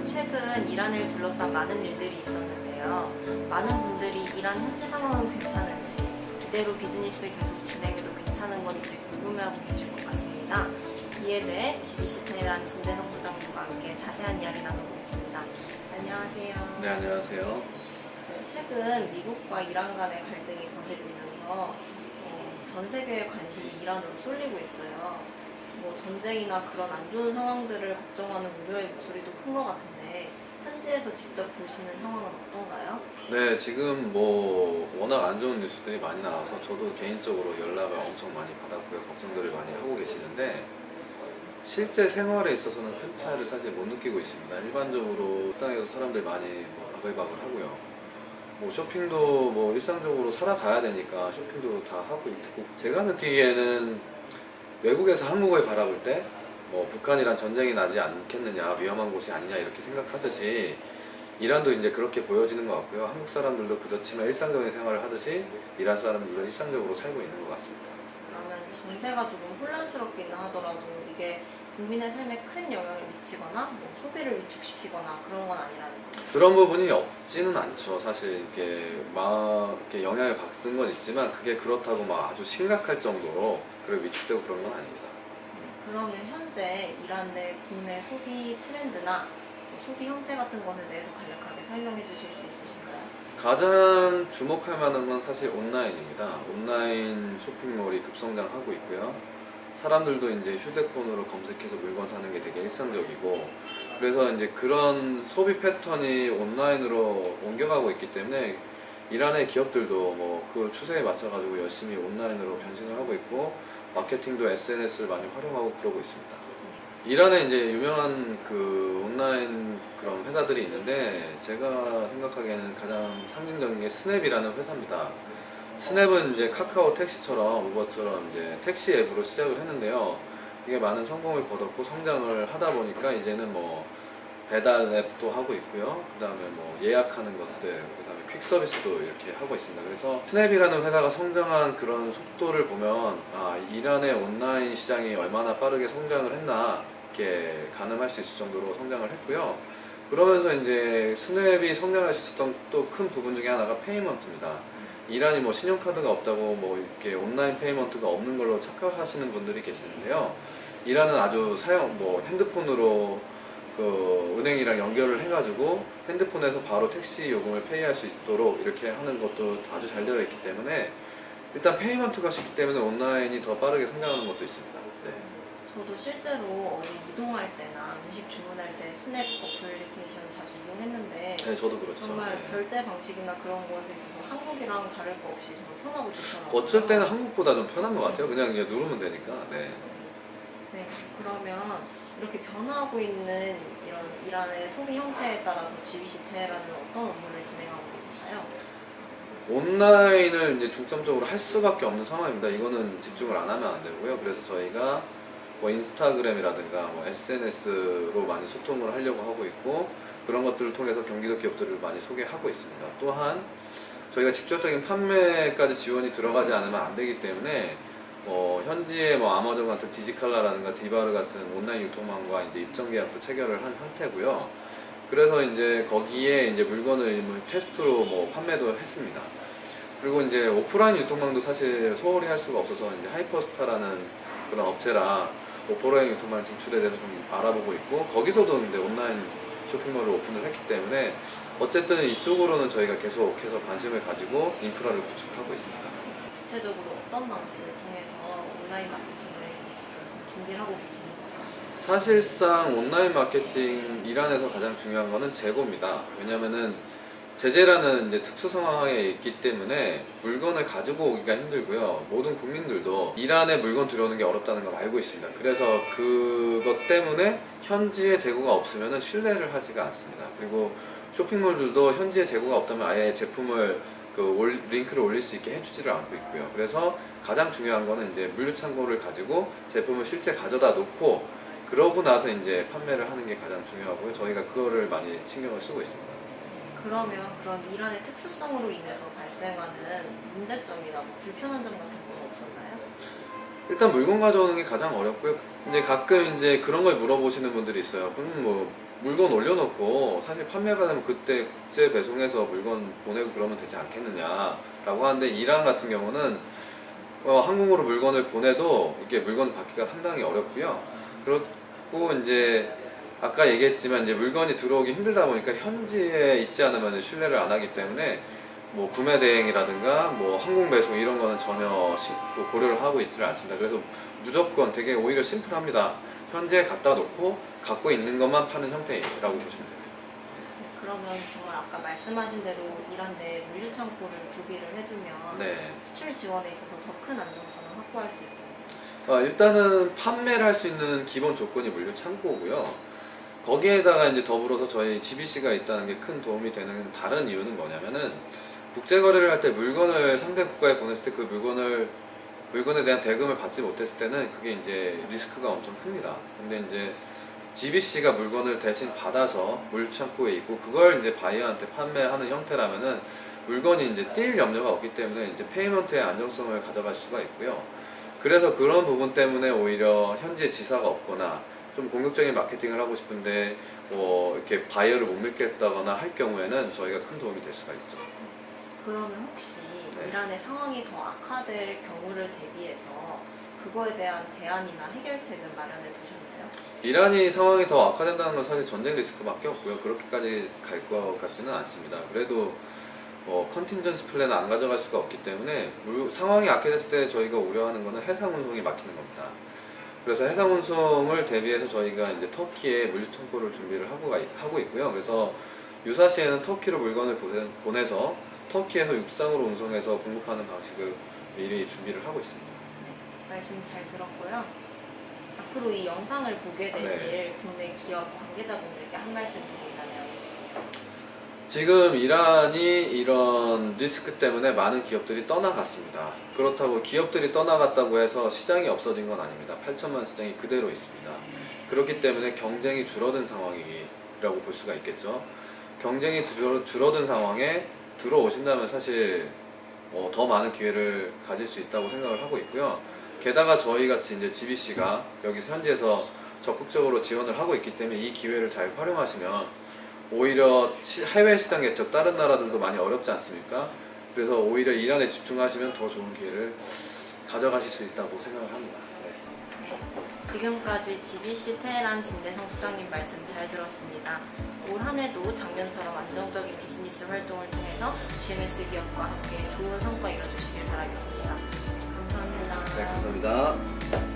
최근 이란을 둘러싼 많은 일들이 있었는데요. 많은 분들이 이란 현지 상황은 괜찮은지, 이대로 비즈니스 계속 진행해도 괜찮은 건지 궁금해하고 계실 것 같습니다. 이에 대해 GBC 테헤란 진대성 부장님과 함께 자세한 이야기 나눠보겠습니다. 안녕하세요. 네, 안녕하세요. 최근 미국과 이란 간의 갈등이 거세지면서 전 세계의 관심이 이란으로 쏠리고 있어요. 전쟁이나 그런 안 좋은 상황들을 걱정하는 우려의 목소리도 큰 것 같은데 현지에서 직접 보시는 상황은 어떤가요? 네, 지금 워낙 안 좋은 뉴스들이 많이 나와서 저도 개인적으로 연락을 엄청 많이 받았고요. 걱정들을 많이 하고 계시는데 실제 생활에 있어서는 큰 차이를 사실 못 느끼고 있습니다. 일반적으로 식당에서 사람들 많이 바글바글 하고요. 쇼핑도 일상적으로 살아가야 되니까 쇼핑도 다 하고 있고, 제가 느끼기에는 외국에서 한국을 바라볼 때 북한이랑 전쟁이 나지 않겠느냐, 위험한 곳이 아니냐 이렇게 생각하듯이 이란도 이제 그렇게 보여지는 것 같고요. 한국 사람들도 그렇지만 일상적인 생활을 하듯이 이란 사람들도 일상적으로 살고 있는 것 같습니다. 그러면 정세가 조금 혼란스럽기는 하더라도 이게 국민의 삶에 큰 영향을 미치거나 소비를 위축시키거나 그런 건 아니라는 거죠? 그런 부분이 없지는 않죠. 사실 이렇게 영향을 받는 건 있지만 그게 그렇다고 아주 심각할 정도로 위축되고 그런 건 아닙니다. 그러면 현재 이란 내 국내 소비 트렌드나 소비 형태 같은 것에 대해서 간략하게 설명해 주실 수 있으신가요? 가장 주목할 만한 건 사실 온라인입니다. 온라인 쇼핑몰이 급성장하고 있고요. 사람들도 이제 휴대폰으로 검색해서 물건 사는 게 되게 일상적이고, 그래서 이제 그런 소비 패턴이 온라인으로 옮겨가고 있기 때문에 이란의 기업들도 그 추세에 맞춰가지고 열심히 온라인으로 변신을 하고 있고, 마케팅도 SNS를 많이 활용하고 그러고 있습니다. 이란에 이제 유명한 온라인 그런 회사들이 있는데, 제가 생각하기에는 가장 상징적인 게 스냅이라는 회사입니다. 스냅은 이제 카카오 택시처럼 우버처럼 이제 택시 앱으로 시작을 했는데요. 이게 많은 성공을 거뒀고 성장을 하다 보니까 이제는 배달 앱도 하고 있고요. 그 다음에 예약하는 것들, 그 다음에 퀵 서비스도 이렇게 하고 있습니다. 그래서 스냅이라는 회사가 성장한 그런 속도를 보면 이란의 온라인 시장이 얼마나 빠르게 성장을 했나 이렇게 가늠할 수 있을 정도로 성장을 했고요. 그러면서 이제 스냅이 성장할 수 있었던 또 큰 부분 중에 하나가 페이먼트입니다. 이란이 신용카드가 없다고 이렇게 온라인 페이먼트가 없는 걸로 착각하시는 분들이 계시는데요. 이란은 아주 핸드폰으로 은행이랑 연결을 해가지고 핸드폰에서 바로 택시 요금을 페이할 수 있도록 이렇게 하는 것도 아주 잘 되어 있기 때문에 일단 페이먼트가 쉽기 때문에 온라인이 더 빠르게 성장하는 것도 있습니다. 네. 저도 실제로 어디 이동할 때나 음식 주문할 때 스냅 어플리케이션 자주 이용했는데 네, 저도 그렇죠. 정말 네. 결제 방식이나 그런 것에 있어서 한국이랑 다를 거 없이 정말 편하고 좋더라고요. 어쩔 때는 한국보다 좀 편한 것 같아요. 그냥 누르면 되니까. 네. 네, 그러면 이렇게 변화하고 있는 이런 이란의 소비 형태에 따라서 GBC 테헤란은 어떤 업무를 진행하고 계신가요? 온라인을 이제 중점적으로 할 수밖에 없는 상황입니다. 이거는 집중을 안 하면 안 되고요. 그래서 저희가 인스타그램이라든가 SNS로 많이 소통을 하려고 하고 있고, 그런 것들을 통해서 경기도 기업들을 많이 소개하고 있습니다. 또한 저희가 직접적인 판매까지 지원이 들어가지 않으면 안 되기 때문에 현지에 아마존 같은 디지칼라라든가 디바르 같은 온라인 유통망과 이제 입점 계약도 체결을 한 상태고요. 그래서 이제 거기에 이제 물건을 테스트로 판매도 했습니다. 그리고 이제 오프라인 유통망도 사실 소홀히 할 수가 없어서 이제 하이퍼스타라는 그런 업체랑 오프라인 유통망 진출에 대해서 좀 알아보고 있고, 거기서도 이제 온라인 쇼핑몰을 오픈을 했기 때문에 어쨌든 이쪽으로는 저희가 계속해서 관심을 가지고 인프라를 구축하고 있습니다. 구체적으로 어떤 방식을 통해서 온라인 마케팅을 준비를 하고 계시는 거예요? 사실상 온라인 마케팅 이란에서 가장 중요한 거는 재고입니다. 왜냐면은 제재라는 이제 특수 상황에 있기 때문에 물건을 가지고 오기가 힘들고요. 모든 국민들도 이란에 물건 들여오는 게 어렵다는 걸 알고 있습니다. 그래서 그것 때문에 현지에 재고가 없으면 신뢰를 하지가 않습니다. 그리고 쇼핑몰들도 현지에 재고가 없다면 아예 제품을 링크를 올릴 수 있게 해주지를 않고 있고요. 그래서 가장 중요한 거는 이제 물류창고를 가지고 제품을 실제 가져다 놓고 그러고 나서 이제 판매를 하는 게 가장 중요하고요. 저희가 그거를 많이 신경을 쓰고 있습니다. 그러면 그런 이란의 특수성으로 인해서 발생하는 문제점이나 불편한 점 같은 건 없었나요? 일단 물건 가져오는 게 가장 어렵고요. 근데 가끔 이제 그런 걸 물어보시는 분들이 있어요. 그럼 물건 올려놓고 사실 판매가 되면 그때 국제 배송해서 물건 보내고 그러면 되지 않겠느냐라고 하는데, 이란 같은 경우는 항공으로 물건을 보내도 이게 물건을 받기가 상당히 어렵고요. 그렇고 이제 아까 얘기했지만 이제 물건이 들어오기 힘들다 보니까 현지에 있지 않으면 신뢰를 안 하기 때문에 뭐 구매 대행이라든가 뭐 항공 배송 이런 거는 전혀 고려를 하고 있지를 않습니다. 그래서 무조건 되게 오히려 심플합니다. 현지에 갖다 놓고 갖고 있는 것만 파는 형태라고 보시면 됩니다. 그러면 정말 아까 말씀하신 대로 이란 내 물류 창고를 구비를 해두면 네. 수출 지원에 있어서 더 큰 안정성을 확보할 수 있겠네요. 일단은 판매를 할 수 있는 기본 조건이 물류 창고고요. 거기에다가 이제 더불어서 저희 GBC가 있다는 게 큰 도움이 되는 다른 이유는 뭐냐면은, 국제 거래를 할 때 물건을 상대 국가에 보냈을 때 그 물건에 대한 대금을 받지 못했을 때는 그게 이제 리스크가 엄청 큽니다. 근데 이제 GBC가 물건을 대신 받아서 물창고에 있고 그걸 이제 바이어한테 판매하는 형태라면은 물건이 이제 뛸 염려가 없기 때문에 이제 페이먼트의 안정성을 가져갈 수가 있고요. 그래서 그런 부분 때문에 오히려 현지에 지사가 없거나 좀 공격적인 마케팅을 하고 싶은데 뭐 이렇게 바이어를 못 믿겠다거나 할 경우에는 저희가 큰 도움이 될 수가 있죠. 그러면 혹시 네. 이란의 상황이 더 악화될 경우를 대비해서 그거에 대한 대안이나 해결책은 마련해 두셨나요? 이란이 상황이 더 악화된다는 건 사실 전쟁 리스크밖에 없고요. 그렇게까지 갈 것 같지는 않습니다. 그래도 컨틴전시 플랜을 안 가져갈 수가 없기 때문에 상황이 악화됐을 때 저희가 우려하는 것은 해상 운송이 막히는 겁니다. 그래서 해상 운송을 대비해서 저희가 이제 터키에 물류 창고를 준비를 하고 있고요. 그래서 유사시에는 터키로 물건을 보내서 터키에서 육상으로 운송해서 공급하는 방식을 미리 준비를 하고 있습니다. 네, 말씀 잘 들었고요. 앞으로 이 영상을 보게 되실 국내 기업 관계자분들께 한 말씀 드리자면, 지금 이란이 이런 리스크 때문에 많은 기업들이 떠나갔습니다. 그렇다고 기업들이 떠나갔다고 해서 시장이 없어진 건 아닙니다. 8천만 시장이 그대로 있습니다. 그렇기 때문에 경쟁이 줄어든 상황이라고 볼 수가 있겠죠. 경쟁이 줄어든 상황에 들어오신다면 사실 더 많은 기회를 가질 수 있다고 생각을 하고 있고요. 게다가 저희 같이 이제 GBC가 여기서 현지에서 적극적으로 지원을 하고 있기 때문에 이 기회를 잘 활용하시면 오히려 해외 시장에 다른 나라들도 많이 어렵지 않습니까? 그래서 오히려 이란에 집중하시면 더 좋은 기회를 가져가실 수 있다고 생각을 합니다. 네. 지금까지 GBC 테헤란 진대성 부장님 말씀 잘 들었습니다. 올 한 해도 작년처럼 안정적인 비즈니스 활동을 통해서 GMS 기업과 함께 좋은 성과 이뤄주시길 바라겠습니다. 감사합니다. 네, 감사합니다.